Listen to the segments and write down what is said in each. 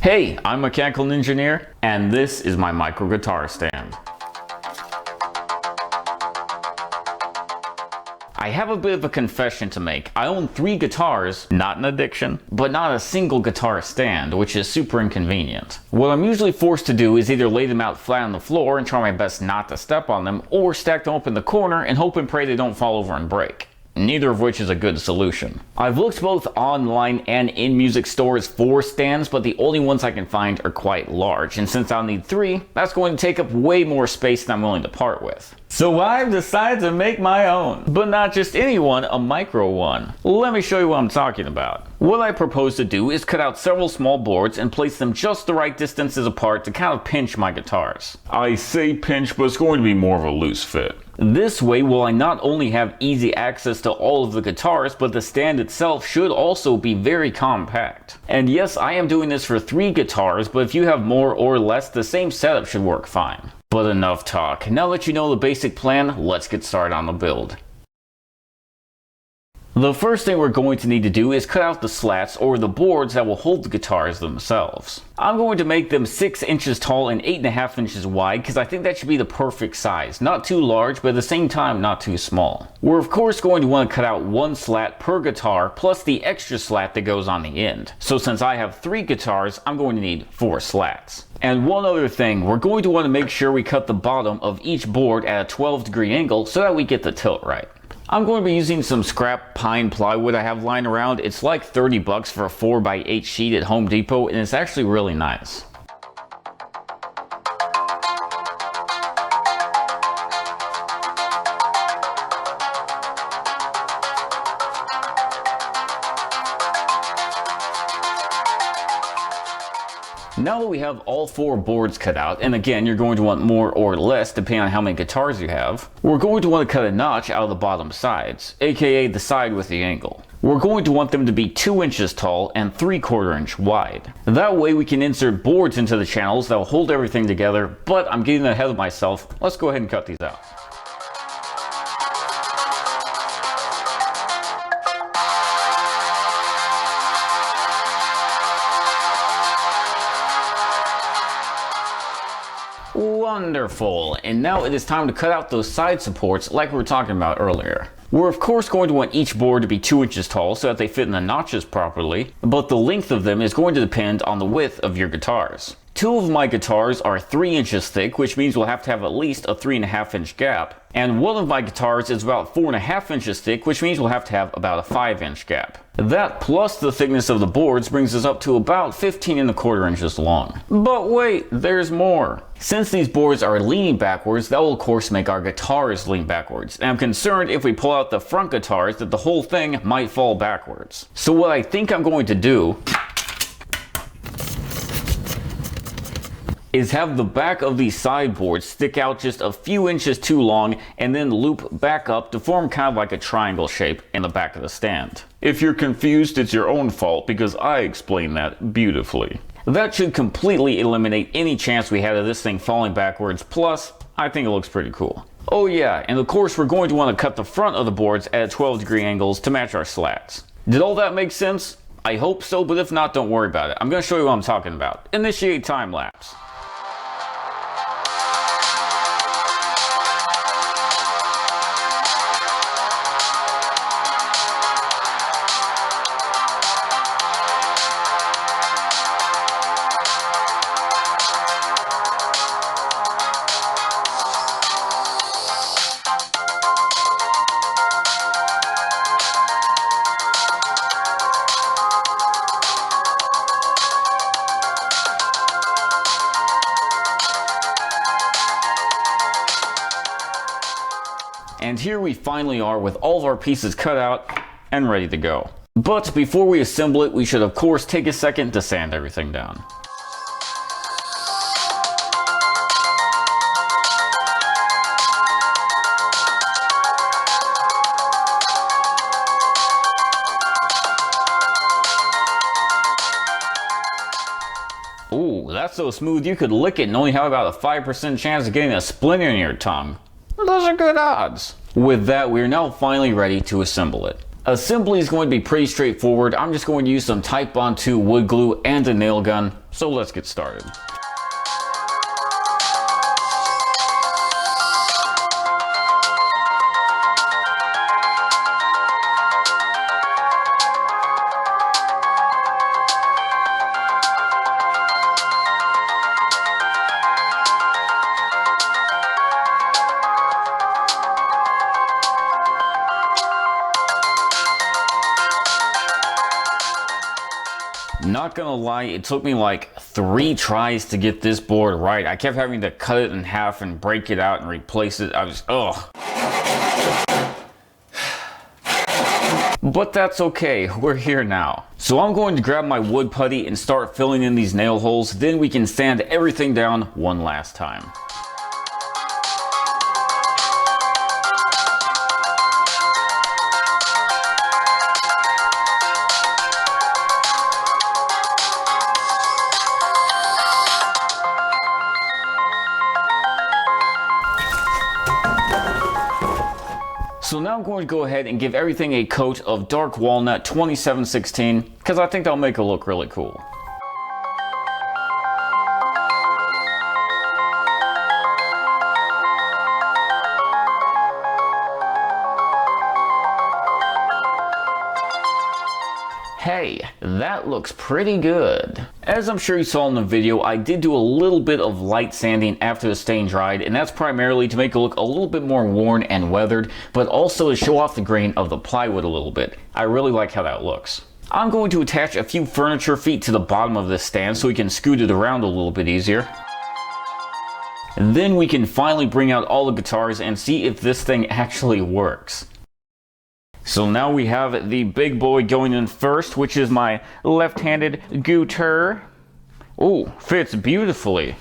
Hey, I'm Mechanical Engineer, and this is my micro guitar stand. I have a bit of a confession to make. I own 3 guitars, not an addiction, but not a single guitar stand, which is super inconvenient. What I'm usually forced to do is either lay them out flat on the floor and try my best not to step on them, or stack them up in the corner and hope and pray they don't fall over and break. Neither of which is a good solution. I've looked both online and in music stores for stands, but the only ones I can find are quite large, and since I'll need 3, that's going to take up way more space than I'm willing to part with. So I've decided to make my own. But not just any one, a micro one. Let me show you what I'm talking about. What I propose to do is cut out several small boards and place them just the right distances apart to kind of pinch my guitars. I say pinch, but it's going to be more of a loose fit. This way, will I not only have easy access to all of the guitars, but the stand itself should also be very compact. And yes, I am doing this for 3 guitars, but if you have more or less, the same setup should work fine. But enough talk. Now that you know the basic plan, let's get started on the build. The first thing we're going to need to do is cut out the slats, or the boards that will hold the guitars themselves. I'm going to make them 6 inches tall and 8.5 inches wide because I think that should be the perfect size. Not too large, but at the same time not too small. We're of course going to want to cut out 1 slat per guitar plus the extra slat that goes on the end. So since I have 3 guitars, I'm going to need 4 slats. And one other thing, we're going to want to make sure we cut the bottom of each board at a 12-degree angle so that we get the tilt right. I'm going to be using some scrap pine plywood I have lying around. It's like 30 bucks for a 4x8 sheet at Home Depot, and it's actually really nice. Now that we have all 4 boards cut out, and again you're going to want more or less depending on how many guitars you have, we're going to want to cut a notch out of the bottom sides, aka the side with the angle. We're going to want them to be 2 inches tall and 3/4 inch wide. That way we can insert boards into the channels that will hold everything together, but I'm getting ahead of myself. Let's go ahead and cut these out. Wonderful, and now it is time to cut out those side supports like we were talking about earlier. We're of course going to want each board to be 2 inches tall so that they fit in the notches properly, but the length of them is going to depend on the width of your guitars. 2 of my guitars are 3 inches thick, which means we'll have to have at least a 3.5 inch gap. And one of my guitars is about 4.5 inches thick, which means we'll have to have about a 5 inch gap. That plus the thickness of the boards brings us up to about 15.25 inches long. But wait, there's more. Since these boards are leaning backwards, that will of course make our guitars lean backwards. And I'm concerned if we pull out the front guitars that the whole thing might fall backwards. So what I think I'm going to do is have the back of these sideboards stick out just a few inches too long and then loop back up to form kind of like a triangle shape in the back of the stand. If you're confused, it's your own fault because I explained that beautifully. That should completely eliminate any chance we had of this thing falling backwards, plus I think it looks pretty cool. Oh yeah, and of course we're going to want to cut the front of the boards at 12-degree angles to match our slats. Did all that make sense? I hope so, but if not, don't worry about it. I'm going to show you what I'm talking about. Initiate time lapse. And here we finally are with all of our pieces cut out and ready to go. But before we assemble it, we should of course take a second to sand everything down. Ooh, that's so smooth you could lick it and only have about a 5% chance of getting a splinter in your tongue. Those are good odds. With that, we are now finally ready to assemble it. Assembly is going to be pretty straightforward. I'm just going to use some Type Bond 2 wood glue and a nail gun, so let's get started. Not gonna lie, it took me like 3 tries to get this board right. I kept having to cut it in half and break it out and replace it. I was, ugh. But that's okay, we're here now. So I'm going to grab my wood putty and start filling in these nail holes, then we can sand everything down one last time. So now I'm going to go ahead and give everything a coat of dark walnut 2716 because I think that'll make it look really cool. Hey, that looks pretty good. As I'm sure you saw in the video, I did do a little bit of light sanding after the stain dried, and that's primarily to make it look a little bit more worn and weathered, but also to show off the grain of the plywood a little bit. I really like how that looks. I'm going to attach a few furniture feet to the bottom of this stand so we can scoot it around a little bit easier. And then we can finally bring out all the guitars and see if this thing actually works. So now we have the big boy going in first, which is my left-handed guitar. Ooh, fits beautifully.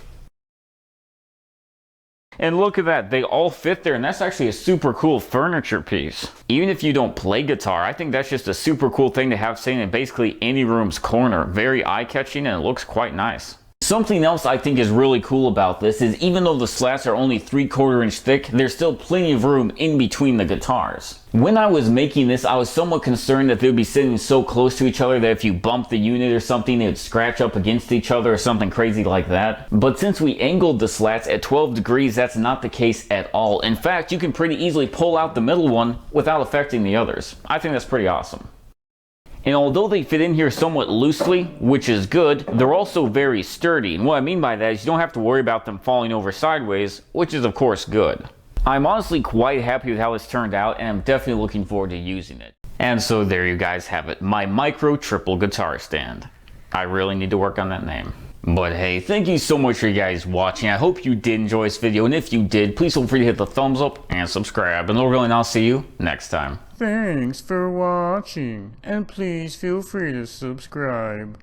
And look at that, they all fit there, and that's actually a super cool furniture piece. Even if you don't play guitar, I think that's just a super cool thing to have sitting in basically any room's corner. Very eye-catching, and it looks quite nice. Something else I think is really cool about this is even though the slats are only 3/4 inch thick, there's still plenty of room in between the guitars. When I was making this, I was somewhat concerned that they would be sitting so close to each other that if you bump the unit or something, they would scratch up against each other or something crazy like that. But since we angled the slats at 12 degrees, that's not the case at all. In fact, you can pretty easily pull out the middle one without affecting the others. I think that's pretty awesome. And although they fit in here somewhat loosely, which is good, they're also very sturdy. And what I mean by that is you don't have to worry about them falling over sideways, which is of course good. I'm honestly quite happy with how this turned out, and I'm definitely looking forward to using it. And so there you guys have it, my micro triple guitar stand. I really need to work on that name. But hey, thank you so much for you guys watching. I hope you did enjoy this video, and if you did, please feel free to hit the thumbs up and subscribe. And over and I'll see you next time. Thanks for watching, and please feel free to subscribe.